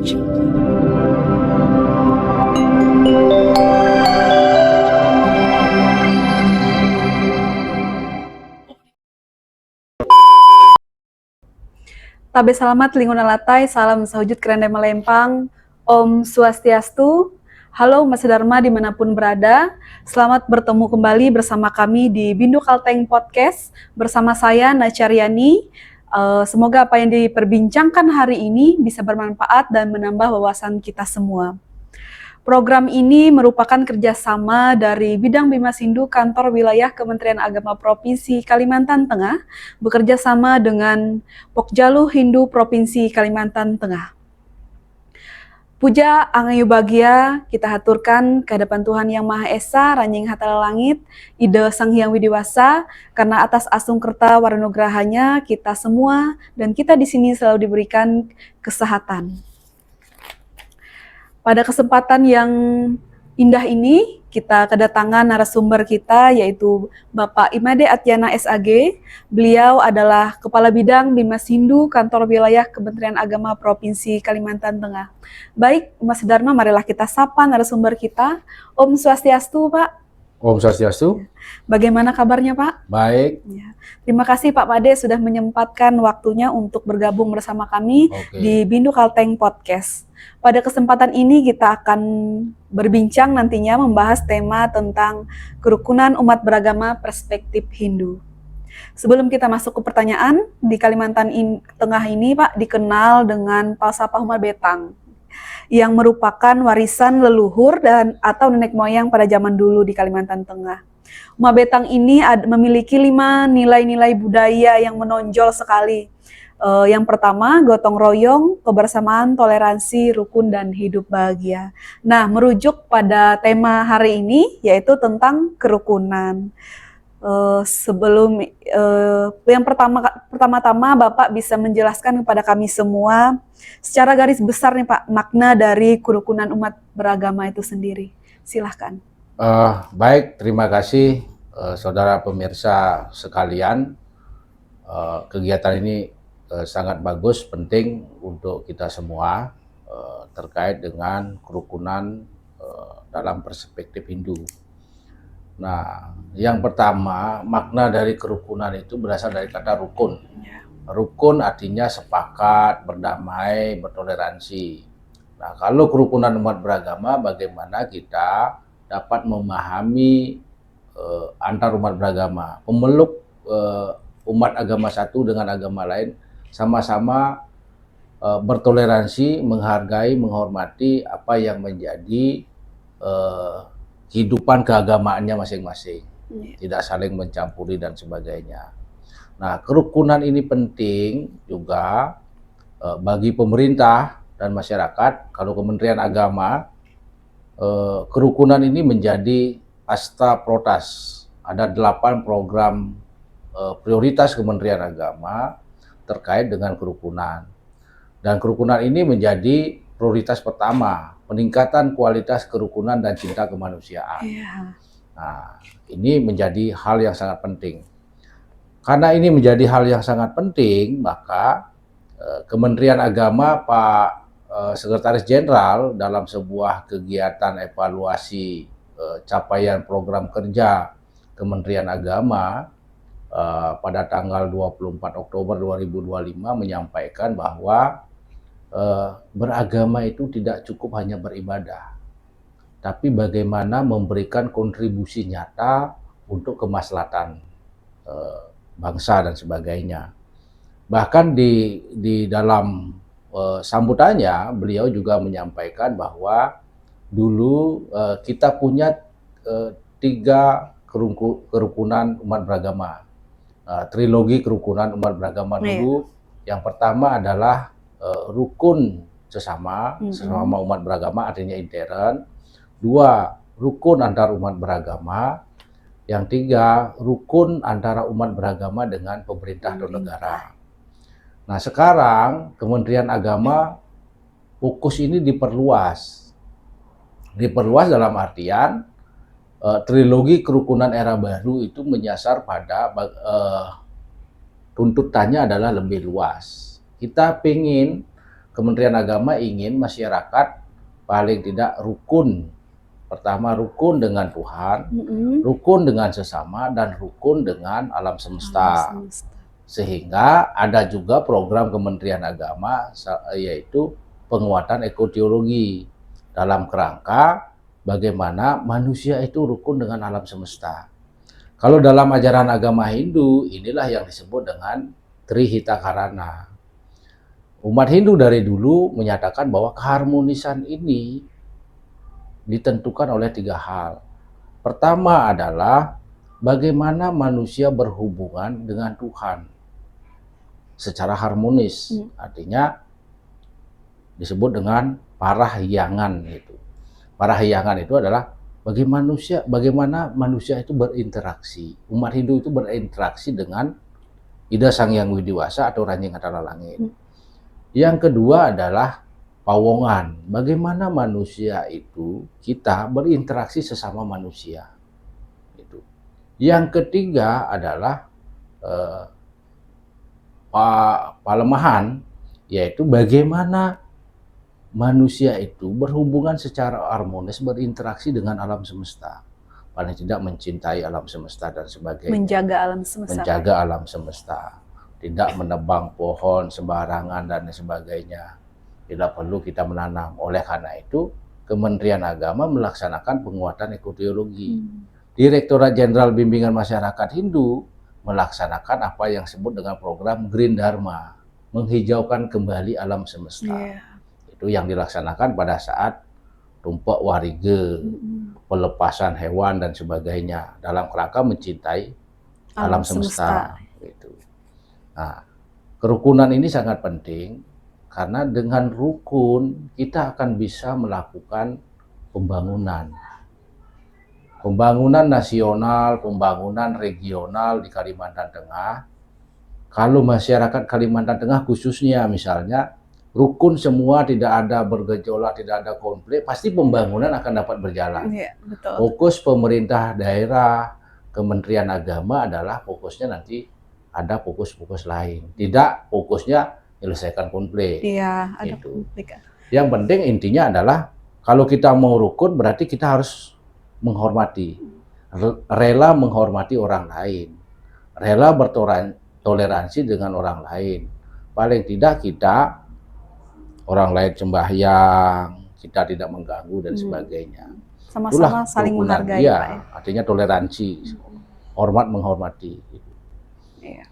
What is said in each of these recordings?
Church. Tabe selamat linguna latai, salam sahujud kerende melempang, Om Swastiastu. Halo Mas Dharma dimanapun berada, selamat bertemu kembali bersama kami di Bindu Kalteng Podcast, bersama saya Nacaryani. Semoga apa yang diperbincangkan hari ini bisa bermanfaat dan menambah wawasan kita semua. Program ini merupakan kerjasama dari Bidang Bimas Hindu Kantor Wilayah Kementerian Agama Provinsi Kalimantan Tengah, bekerja sama dengan Pokjalu Hindu Provinsi Kalimantan Tengah. Puja Angayu Bagia kita haturkan ke hadapan Tuhan Yang Maha Esa, Ranjing Hatala Langit, Ide Sang Hyang Widiwasa, karena atas asung kerta warunugrahanya kita semua dan kita di sini selalu diberikan kesehatan. Pada kesempatan yang indah ini, kita kedatangan narasumber kita, yaitu Bapak Imade Atyana SAG. Beliau adalah Kepala Bidang Bimas Hindu Kantor Wilayah Kementerian Agama Provinsi Kalimantan Tengah. Baik, Mas Dharma, marilah kita sapa narasumber kita. Om Swastiastu, Pak. Om Swastiastu. Bagaimana kabarnya, Pak? Baik. Ya. Terima kasih Pak Pade sudah menyempatkan waktunya untuk bergabung bersama kami di Bindu Kalteng Podcast. Pada kesempatan ini kita akan berbincang nantinya membahas tema tentang kerukunan umat beragama perspektif Hindu. Sebelum kita masuk ke pertanyaan, di Kalimantan Tengah ini Pak dikenal dengan Palsapah Umar Betang, yang merupakan warisan leluhur dan atau nenek moyang pada zaman dulu di Kalimantan Tengah. Uma Betang ini memiliki 5 nilai-nilai budaya yang menonjol sekali. Yang pertama, gotong royong, kebersamaan, toleransi, rukun, dan hidup bahagia. Nah, merujuk pada tema hari ini, yaitu tentang kerukunan. Yang pertama-tama Bapak bisa menjelaskan kepada kami semua secara garis besar nih Pak, makna dari kerukunan umat beragama itu sendiri. Silahkan. Baik, terima kasih saudara pemirsa sekalian. Kegiatan ini sangat bagus, penting untuk kita semua terkait dengan kerukunan dalam perspektif Hindu. Nah, yang pertama, makna dari kerukunan itu berasal dari kata rukun. Rukun artinya sepakat, berdamai, bertoleransi. Nah, kalau kerukunan umat beragama, bagaimana kita dapat memahami antar umat beragama, pemeluk umat agama satu dengan agama lain, sama-sama bertoleransi, menghargai, menghormati apa yang menjadi kehidupan keagamaannya masing-masing, tidak saling mencampuri dan sebagainya. Nah, kerukunan ini penting juga bagi pemerintah dan masyarakat. Kalau Kementerian Agama, kerukunan ini menjadi asta protas. Ada 8 program prioritas Kementerian Agama terkait dengan kerukunan. Dan kerukunan ini menjadi prioritas pertama, peningkatan kualitas kerukunan dan cinta kemanusiaan. Nah, ini menjadi hal yang sangat penting. Karena ini menjadi hal yang sangat penting, maka Kementerian Agama, Pak Sekretaris Jenderal, dalam sebuah kegiatan evaluasi capaian program kerja Kementerian Agama pada tanggal 24 Oktober 2025 menyampaikan bahwa beragama itu tidak cukup hanya beribadah, tapi bagaimana memberikan kontribusi nyata untuk kemaslahatan bangsa dan sebagainya. Bahkan di dalam sambutannya, beliau juga menyampaikan bahwa dulu kita punya 3 kerukunan umat beragama. Trilogi kerukunan umat beragama dulu. Yang pertama adalah rukun sesama umat beragama, artinya intern. 2, rukun antar umat beragama. Yang 3, rukun antara umat beragama dengan pemerintah atau negara. Nah, sekarang Kementerian Agama fokus ini diperluas. Diperluas dalam artian trilogi kerukunan era baru itu menyasar pada tuntutannya adalah lebih luas. Kita ingin Kementerian Agama ingin masyarakat paling tidak rukun. Pertama, rukun dengan Tuhan, rukun dengan sesama, dan rukun dengan alam semesta. Sehingga ada juga program Kementerian Agama, yaitu penguatan ekoteologi dalam kerangka bagaimana manusia itu rukun dengan alam semesta. Kalau dalam ajaran agama Hindu, inilah yang disebut dengan Trihita Karana. Umat Hindu dari dulu menyatakan bahwa keharmonisan ini ditentukan oleh 3 hal. Pertama adalah bagaimana manusia berhubungan dengan Tuhan secara harmonis. Artinya disebut dengan parahyangan itu. Parahyangan itu adalah bagaimana manusia itu berinteraksi. Umat Hindu itu berinteraksi dengan Ida Sang Hyang Widiwasa atau Ranjing Hatala Langit. Yang kedua adalah pawongan. Bagaimana manusia itu, kita berinteraksi sesama manusia. Itu. Yang ketiga adalah palemahan, yaitu bagaimana manusia itu berhubungan secara harmonis, berinteraksi dengan alam semesta. Paling tidak mencintai alam semesta dan sebagainya. Menjaga alam semesta. Menjaga alam semesta. Tidak menebang pohon sembarangan dan sebagainya. Tidak perlu kita menanam. Oleh karena itu, Kementerian Agama melaksanakan penguatan ekoteologi. Direktorat Jenderal Bimbingan Masyarakat Hindu melaksanakan apa yang disebut dengan program Green Dharma, menghijaukan kembali alam semesta. Itu yang dilaksanakan pada saat Tumpak Warige, pelepasan hewan dan sebagainya, dalam kerangka mencintai alam semesta. Gitu. Nah, kerukunan ini sangat penting karena dengan rukun kita akan bisa melakukan pembangunan. Pembangunan nasional, pembangunan regional di Kalimantan Tengah. Kalau masyarakat Kalimantan Tengah khususnya misalnya rukun semua, tidak ada bergejolak, tidak ada konflik, pasti pembangunan akan dapat berjalan. Betul. Fokus pemerintah daerah, Kementerian Agama adalah fokusnya nanti ada fokus-fokus lain. Tidak fokusnya menyelesaikan konflik. Iya, ada gitu. konflik. Yang penting intinya adalah kalau kita mau rukun berarti kita harus menghormati, rela menghormati orang lain, rela bertoleransi dengan orang lain. Paling tidak kita orang lain sembahyang, kita tidak mengganggu dan sebagainya. Sama-sama saling menghargai, ya, Pak. Artinya toleransi, hormat menghormati. Iya.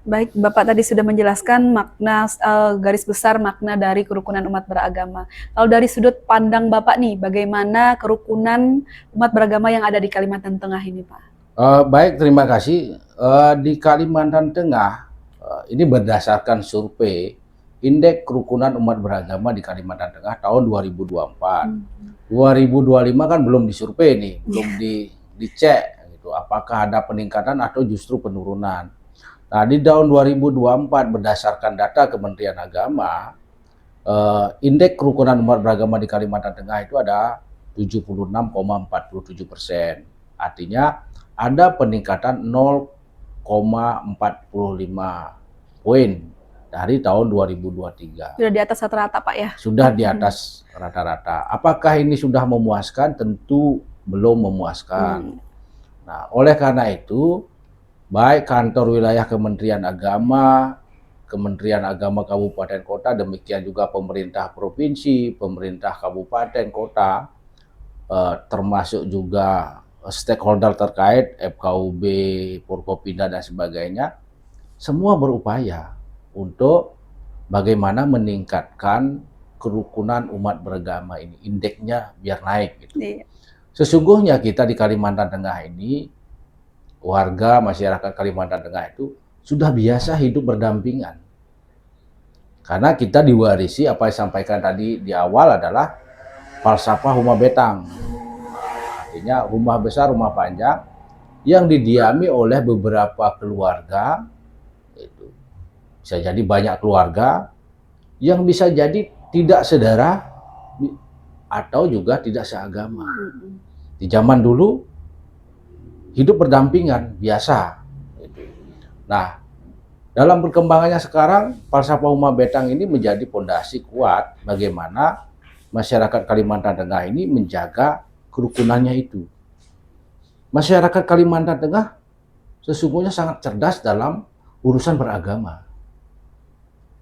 Baik, Bapak tadi sudah menjelaskan makna garis besar makna dari kerukunan umat beragama. Kalau dari sudut pandang Bapak nih, bagaimana kerukunan umat beragama yang ada di Kalimantan Tengah ini, Pak? Baik, terima kasih. Di Kalimantan Tengah, ini berdasarkan survei Indeks Kerukunan Umat Beragama di Kalimantan Tengah tahun 2024. 2025 kan belum disurvei nih, belum dicek gitu, apakah ada peningkatan atau justru penurunan. Nah, di tahun 2024 berdasarkan data Kementerian Agama, Indeks Kerukunan Umat Beragama di Kalimantan Tengah itu ada 76,47%. Artinya ada peningkatan 0,45 poin dari tahun 2023. Sudah di atas rata-rata, Pak, ya? Sudah di atas rata-rata. Apakah ini sudah memuaskan? Tentu belum memuaskan. Nah, oleh karena itu, baik kantor wilayah Kementerian Agama, Kementerian Agama Kabupaten Kota, demikian juga pemerintah provinsi, pemerintah kabupaten kota, termasuk juga stakeholder terkait, FKUB, Forkopimda dan sebagainya, semua berupaya untuk bagaimana meningkatkan kerukunan umat beragama ini, indeksnya biar naik. Gitu. Sesungguhnya kita di Kalimantan Tengah ini, warga masyarakat Kalimantan Tengah itu sudah biasa hidup berdampingan. Karena kita diwarisi apa yang disampaikan tadi di awal adalah falsafah rumah betang. Artinya rumah besar, rumah panjang yang didiami oleh beberapa keluarga. Itu bisa jadi banyak keluarga yang bisa jadi tidak saudara atau juga tidak seagama. Di zaman dulu hidup berdampingan biasa. Nah, Dalam perkembangannya sekarang, falsafah Uma Betang ini menjadi pondasi kuat bagaimana masyarakat Kalimantan Tengah ini menjaga kerukunannya itu. Masyarakat Kalimantan Tengah sesungguhnya sangat cerdas dalam urusan beragama.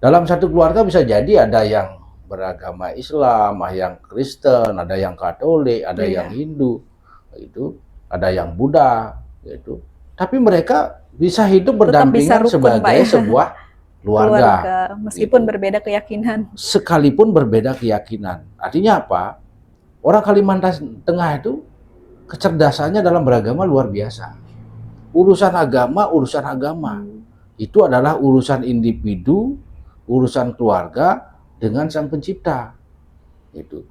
Dalam satu keluarga bisa jadi ada yang beragama Islam, ada yang Kristen, ada yang Katolik, ada yang Hindu, itu, ada yang Buddha, gitu. Tapi mereka bisa hidup berdampingan sebagai sebuah keluarga, meskipun gitu. Berbeda keyakinan. Sekalipun berbeda keyakinan. Artinya apa? Orang Kalimantan Tengah itu kecerdasannya dalam beragama luar biasa. Urusan agama. Itu adalah urusan individu, urusan keluarga dengan Sang Pencipta. Itu.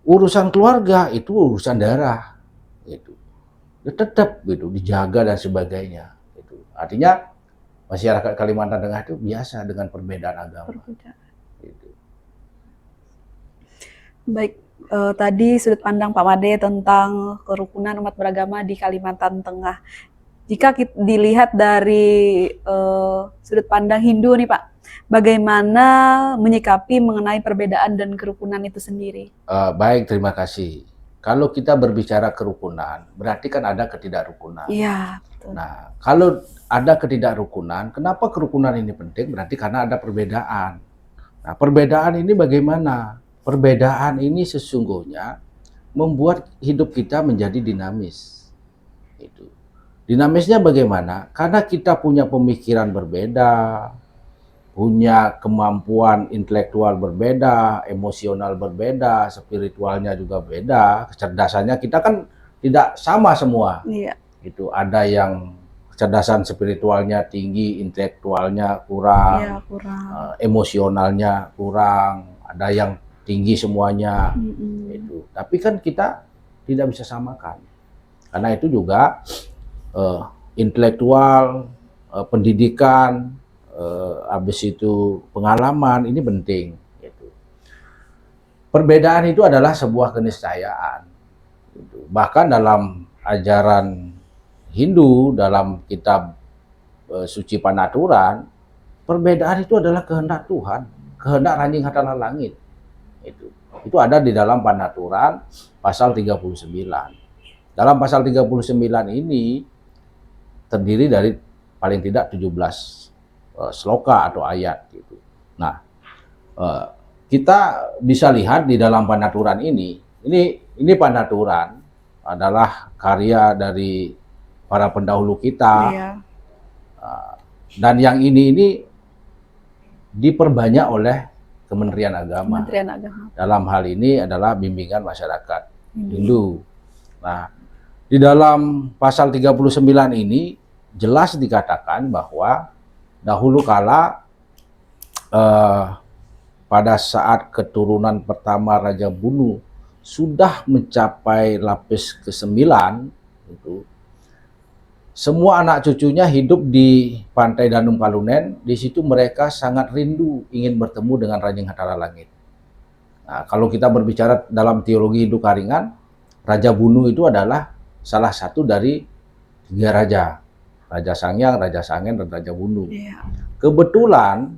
Urusan keluarga itu urusan darah. Itu. Tetap gitu dijaga dan sebagainya. Itu. Artinya masyarakat Kalimantan Tengah itu biasa dengan perbedaan agama. Gitu. Baik, tadi sudut pandang Pak Made tentang kerukunan umat beragama di Kalimantan Tengah. Jika kita dilihat dari sudut pandang Hindu nih Pak, bagaimana menyikapi mengenai perbedaan dan kerukunan itu sendiri? Baik, terima kasih. Kalau kita berbicara kerukunan, berarti kan ada ketidakrukunan. Iya, betul. Nah, kalau ada ketidakrukunan, kenapa kerukunan ini penting? Berarti karena ada perbedaan. Nah, perbedaan ini bagaimana? Perbedaan ini sesungguhnya membuat hidup kita menjadi dinamis. Itu. Dinamisnya bagaimana? Karena kita punya pemikiran berbeda, punya kemampuan intelektual berbeda, emosional berbeda, spiritualnya juga beda, kecerdasannya kita kan tidak sama semua. Iya. Itu ada yang kecerdasan spiritualnya tinggi, intelektualnya kurang, iya, kurang. Emosionalnya kurang, ada yang tinggi semuanya. Itu. Tapi kan kita tidak bisa samakan. Karena itu juga intelektual, pendidikan, habis itu pengalaman ini penting. Gitu. Perbedaan itu adalah sebuah keniscayaan. Gitu. Bahkan dalam ajaran Hindu, dalam kitab suci Panaturan, perbedaan itu adalah kehendak Tuhan, kehendak Ranjing Hatala Langit. Itu ada di dalam Panaturan pasal 39. Dalam pasal 39 ini terdiri dari paling tidak 17 sloka atau ayat gitu. Nah, kita bisa lihat di dalam Panaturan ini Panaturan adalah karya dari para pendahulu kita. Iya. Dan yang ini diperbanyak oleh Kementerian Agama. Dalam hal ini adalah bimbingan masyarakat Hindu. Nah, di dalam pasal 39 ini jelas dikatakan bahwa dahulu kala pada saat keturunan pertama Raja Bunu sudah mencapai lapis ke-9, itu semua anak cucunya hidup di Pantai Danum Kalunen. Di situ mereka sangat rindu ingin bertemu dengan Ranjing Hatala Langit. Nah, kalau kita berbicara dalam teologi Hindu Karingan, Raja Bunu itu adalah salah satu dari 3 raja. Raja Sangyang, Raja Sangen, dan Raja Bunu. Iya. Kebetulan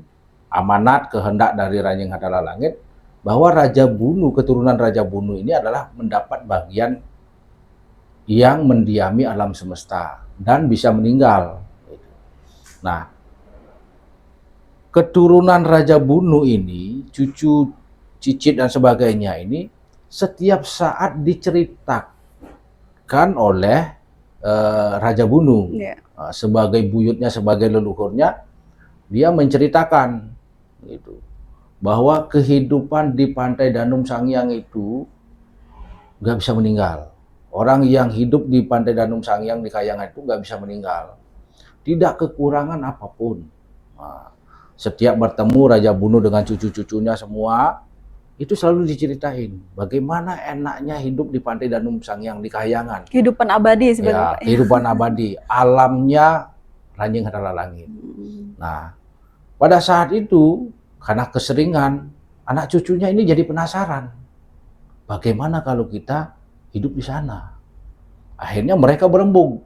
amanat kehendak dari Ranjing Hatala Langit bahwa Raja Bunu, keturunan Raja Bunu ini adalah mendapat bagian yang mendiami alam semesta dan bisa meninggal. Nah, keturunan Raja Bunu ini, cucu, cicit dan sebagainya ini setiap saat diceritakan oleh Raja Bunu. Yeah. Sebagai buyutnya, sebagai leluhurnya, dia menceritakan gitu, bahwa kehidupan di Pantai Danum Sangyang itu nggak bisa meninggal. Orang yang hidup di Pantai Danum Sangyang di Kayangan itu nggak bisa meninggal, tidak kekurangan apapun. Nah, setiap bertemu Raja Bunu dengan cucu-cucunya semua, itu selalu diceritain bagaimana enaknya hidup di Pantai Danum Sangyang di Kayangan. Kehidupan abadi sebenarnya. Ya, kehidupan abadi, alamnya Ranjing Hatala Langit. Nah, pada saat itu karena keseringan, anak cucunya ini jadi penasaran. Bagaimana kalau kita hidup di sana? Akhirnya mereka berembuk,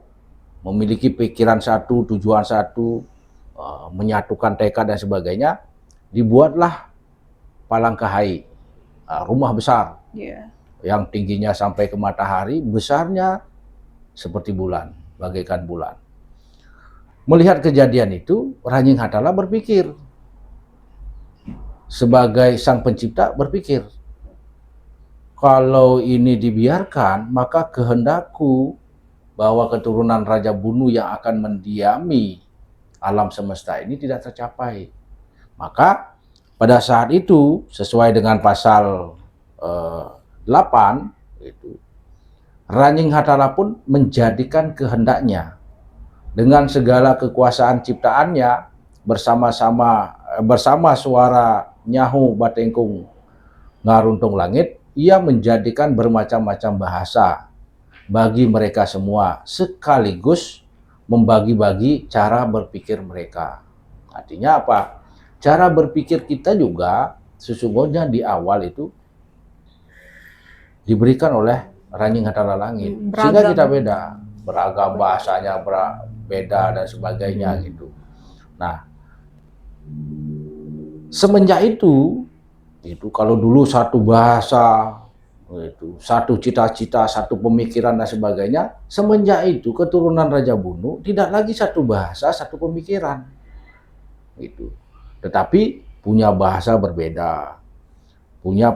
memiliki pikiran satu, tujuan satu, menyatukan tekad dan sebagainya, dibuatlah Palangkahai, rumah besar yang tingginya sampai ke matahari, besarnya seperti bulan, bagaikan bulan. Melihat kejadian itu, Ranjing Hatala berpikir, sebagai sang pencipta berpikir, kalau ini dibiarkan, maka kehendakku bahwa keturunan Raja Bunu yang akan mendiami alam semesta ini tidak tercapai. Maka pada saat itu, sesuai dengan pasal 8, itu, Ranjing Hatala pun menjadikan kehendaknya dengan segala kekuasaan ciptaannya bersama suara nyahu batengkung ngaruntung langit, ia menjadikan bermacam-macam bahasa bagi mereka semua, sekaligus membagi-bagi cara berpikir mereka. Artinya apa? Cara berpikir kita juga sesungguhnya di awal itu diberikan oleh Ranjing Hatala Langit, sehingga kita beda, beragam bahasanya berbeda dan sebagainya gitu. Nah, semenjak itu kalau dulu satu bahasa, itu satu cita-cita, satu pemikiran dan sebagainya, semenjak itu keturunan Raja Bunu tidak lagi satu bahasa, satu pemikiran, gitu. Tetapi punya bahasa berbeda, punya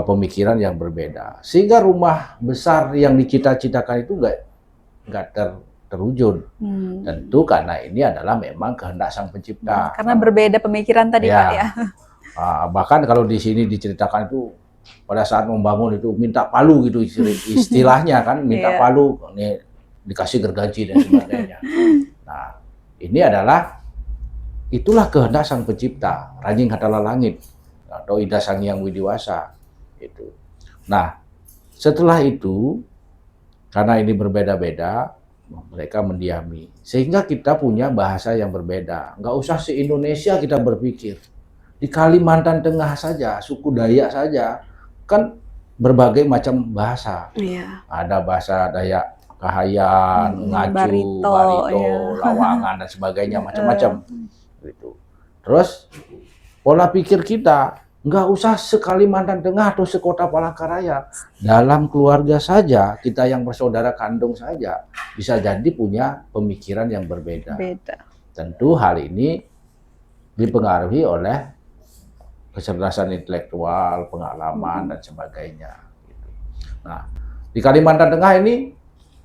pemikiran yang berbeda, sehingga rumah besar yang dicita-citakan itu nggak terwujud. Tentu karena ini adalah memang kehendak sang pencipta. Karena berbeda pemikiran tadi, Pak, ya. Bahkan kalau di sini diceritakan itu pada saat membangun itu minta palu gitu istilahnya kan, minta palu, ini dikasih gergaji dan sebagainya. Nah, ini itulah kehendak sang pencipta, Ranjing Hatala Langit atau Ida Sang Hyang Widiwasa itu. Nah, setelah itu karena ini berbeda-beda, mereka mendiami, sehingga kita punya bahasa yang berbeda. Nggak usah se-Indonesia kita berpikir, di Kalimantan Tengah saja, suku Dayak saja kan berbagai macam bahasa. Ada bahasa Dayak Kahayan, Ngaju, Barito, Lawangan dan sebagainya, macam-macam gitu. Terus pola pikir kita nggak usah se-Kalimantan Tengah atau sekota Palangkaraya, dalam keluarga saja kita yang bersaudara kandung saja bisa jadi punya pemikiran yang berbeda. Tentu hal ini dipengaruhi oleh kecerdasan intelektual, pengalaman dan sebagainya. Nah, di Kalimantan Tengah ini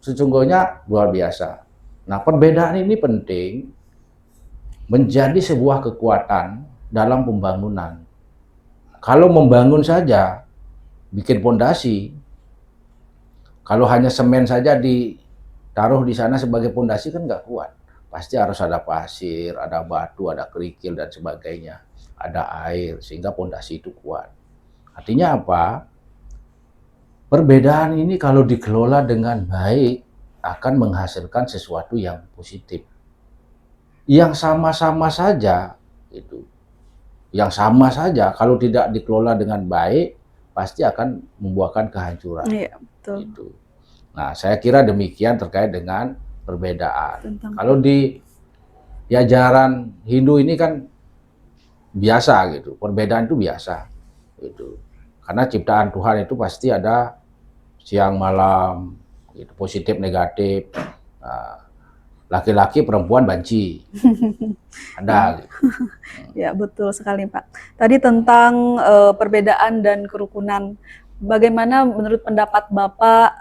sesungguhnya luar biasa. Nah, perbedaan ini penting menjadi sebuah kekuatan dalam pembangunan. Kalau membangun saja, bikin pondasi, kalau hanya semen saja ditaruh di sana sebagai pondasi kan nggak kuat. Pasti harus ada pasir, ada batu, ada kerikil dan sebagainya, ada air sehingga pondasi itu kuat. Artinya apa? Perbedaan ini kalau dikelola dengan baik akan menghasilkan sesuatu yang positif. Yang sama-sama saja itu, yang sama saja kalau tidak dikelola dengan baik pasti akan membuahkan kehancuran. Iya, betul. Gitu. Nah, saya kira demikian terkait dengan perbedaan. Kalau di ajaran Hindu ini kan biasa gitu, perbedaan itu biasa gitu. Karena ciptaan Tuhan itu pasti ada siang malam, gitu, positif negatif, laki-laki perempuan banci, ada. Gitu. Ya, betul sekali, Pak. Tadi tentang perbedaan dan kerukunan, bagaimana menurut pendapat Bapak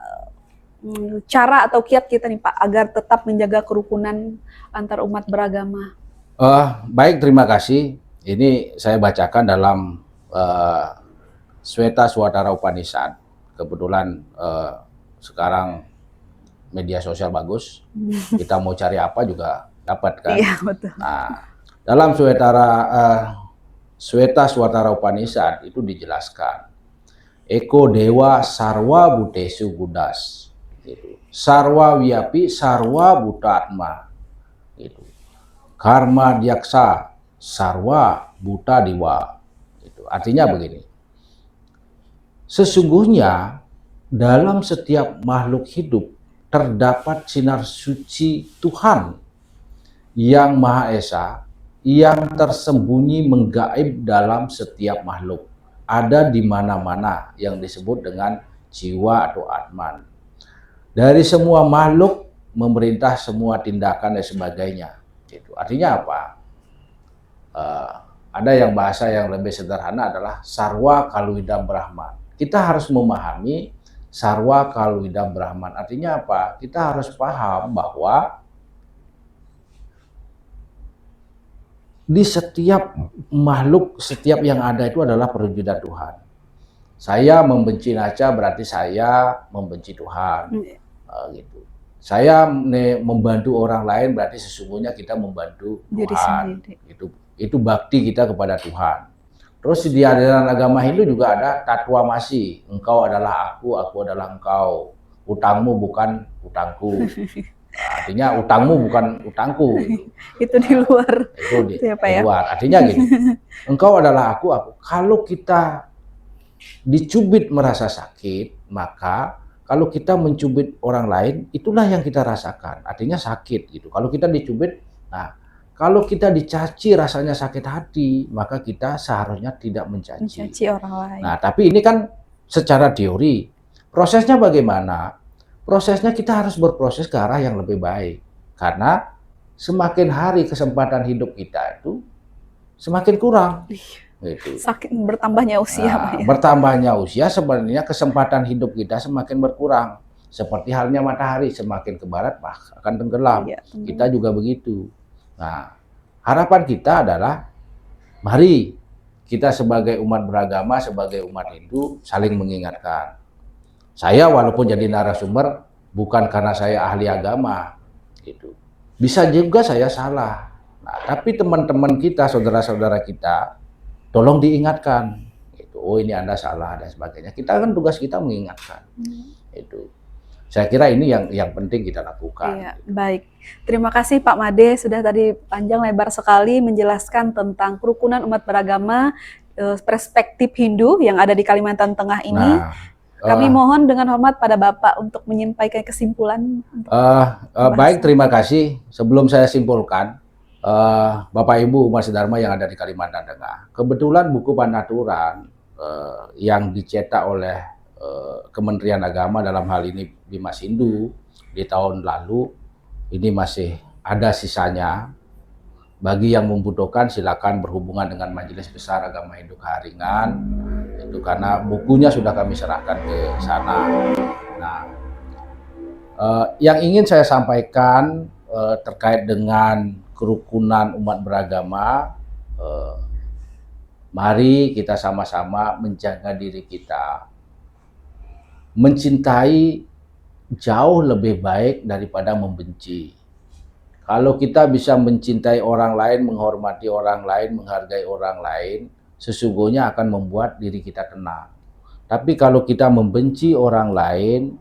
cara atau kiat kita nih Pak agar tetap menjaga kerukunan antar umat beragama? Baik, terima kasih. Ini saya bacakan dalam Svetaswatara Upanishad. Kebetulan sekarang media sosial bagus, kita mau cari apa juga dapat kan. Iya, betul. Nah, dalam Svetaswatara Upanishad itu dijelaskan, Eko Dewa Sarwa Butesu Budas. Gitu. Sarwa Wiyapi Sarwa Butatma. Gitu. Karma Diaksa Sarwa Buta Diwa. Gitu. Artinya begini, sesungguhnya dalam setiap makhluk hidup terdapat sinar suci Tuhan yang Maha Esa, yang tersembunyi menggaib dalam setiap makhluk. Ada di mana-mana yang disebut dengan jiwa atau Atman. Dari semua makhluk memerintah semua tindakan dan sebagainya. Itu artinya apa? Ada yang bahasa yang lebih sederhana adalah Sarwa Kalwidam Brahman. Kita harus memahami Sarwa Kalwidam Brahman. Artinya apa? Kita harus paham bahwa di setiap makhluk, setiap yang ada itu adalah perwujudan Tuhan. Saya membenci Naca berarti saya membenci Tuhan. Gitu. Saya membantu orang lain berarti sesungguhnya kita membantu Tuhan. Itu bakti kita kepada Tuhan. Terus di ajaran agama Hindu juga ada tatwa masi. Engkau adalah aku adalah engkau. Utangmu bukan utangku. Artinya utangmu bukan utangku. Itu di luar. Itu di luar. Artinya gini. Engkau adalah aku. Kalau kita dicubit merasa sakit, maka kalau kita mencubit orang lain, itulah yang kita rasakan. Artinya sakit gitu. Kalau kita dicubit, nah kalau kita dicaci rasanya sakit hati, maka kita seharusnya tidak mencaci orang lain. Nah, tapi ini kan secara teori. Prosesnya bagaimana? Prosesnya kita harus berproses ke arah yang lebih baik. Karena semakin hari kesempatan hidup kita itu semakin kurang. Gitu. Sakit bertambahnya usia. Nah, bertambahnya usia sebenarnya kesempatan hidup kita semakin berkurang. Seperti halnya matahari, semakin ke barat akan tenggelam. Kita juga begitu. Nah, harapan kita adalah mari kita sebagai umat beragama, sebagai umat Hindu saling mengingatkan. Saya walaupun jadi narasumber bukan karena saya ahli agama, gitu. Bisa juga saya salah. Nah, tapi teman-teman kita, saudara-saudara kita, tolong diingatkan. Gitu. Oh ini Anda salah dan sebagainya. Kita kan tugas kita mengingatkan. Itu. Saya kira ini yang penting kita lakukan. Iya, baik. Terima kasih Pak Made sudah tadi panjang lebar sekali menjelaskan tentang kerukunan umat beragama perspektif Hindu yang ada di Kalimantan Tengah ini. Nah, kami mohon dengan hormat pada Bapak untuk menyampaikan kesimpulan. Baik, terima kasih. Sebelum saya simpulkan, Bapak Ibu umat sedharma yang ada di Kalimantan Tengah, kebetulan buku Panaturan yang dicetak oleh Kementerian Agama dalam hal ini Bimas Hindu di tahun lalu ini masih ada sisanya. Bagi yang membutuhkan silakan berhubungan dengan Majelis Besar Agama Hindu Keharingan itu karena bukunya sudah kami serahkan ke sana. Nah, yang ingin saya sampaikan terkait dengan kerukunan umat beragama, mari kita sama-sama menjaga diri kita, mencintai jauh lebih baik daripada membenci. Kalau kita bisa mencintai orang lain, menghormati orang lain, menghargai orang lain, sesungguhnya akan membuat diri kita tenang. Tapi kalau kita membenci orang lain,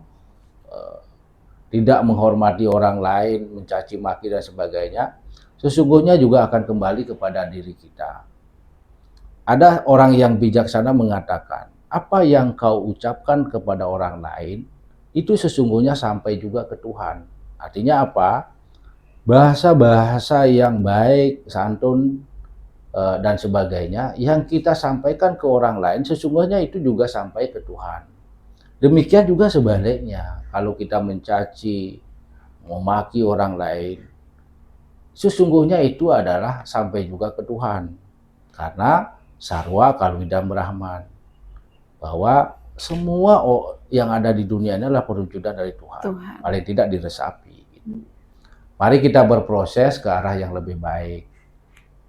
tidak menghormati orang lain, mencaci maki dan sebagainya, sesungguhnya juga akan kembali kepada diri kita. Ada orang yang bijaksana mengatakan, apa yang kau ucapkan kepada orang lain, itu sesungguhnya sampai juga ke Tuhan. Artinya apa? Bahasa-bahasa yang baik, santun, dan sebagainya, yang kita sampaikan ke orang lain, sesungguhnya itu juga sampai ke Tuhan. Demikian juga sebaliknya, kalau kita mencaci, memaki orang lain, sesungguhnya itu adalah sampai juga ke Tuhan. Karena Sarwa Kalwidam Brahman, bahwa semua yang ada di dunia ini adalah perwujudan dari Tuhan. Paling tidak diresapi. Gitu. Mari kita berproses ke arah yang lebih baik.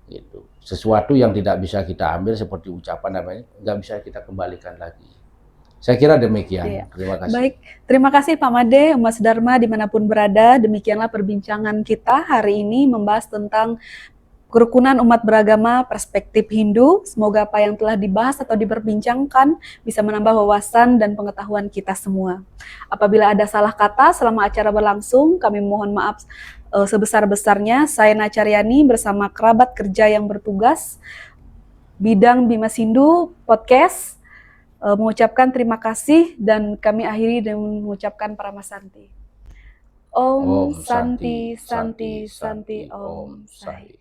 Gitu. Sesuatu yang tidak bisa kita ambil seperti ucapan namanya, nggak bisa kita kembalikan lagi. Saya kira demikian. Iya. Terima kasih. Baik, terima kasih Pak Made, Umat Sedharma dimanapun berada. Demikianlah perbincangan kita hari ini membahas tentang kerukunan umat beragama perspektif Hindu. Semoga apa yang telah dibahas atau diperbincangkan bisa menambah wawasan dan pengetahuan kita semua. Apabila ada salah kata selama acara berlangsung, kami mohon maaf sebesar-besarnya. Saya Nacaryani bersama kerabat kerja yang bertugas bidang Bimas Hindu Podcast mengucapkan terima kasih dan kami akhiri dengan mengucapkan Paramasanti. Om Santi Santi Santi Om Sai.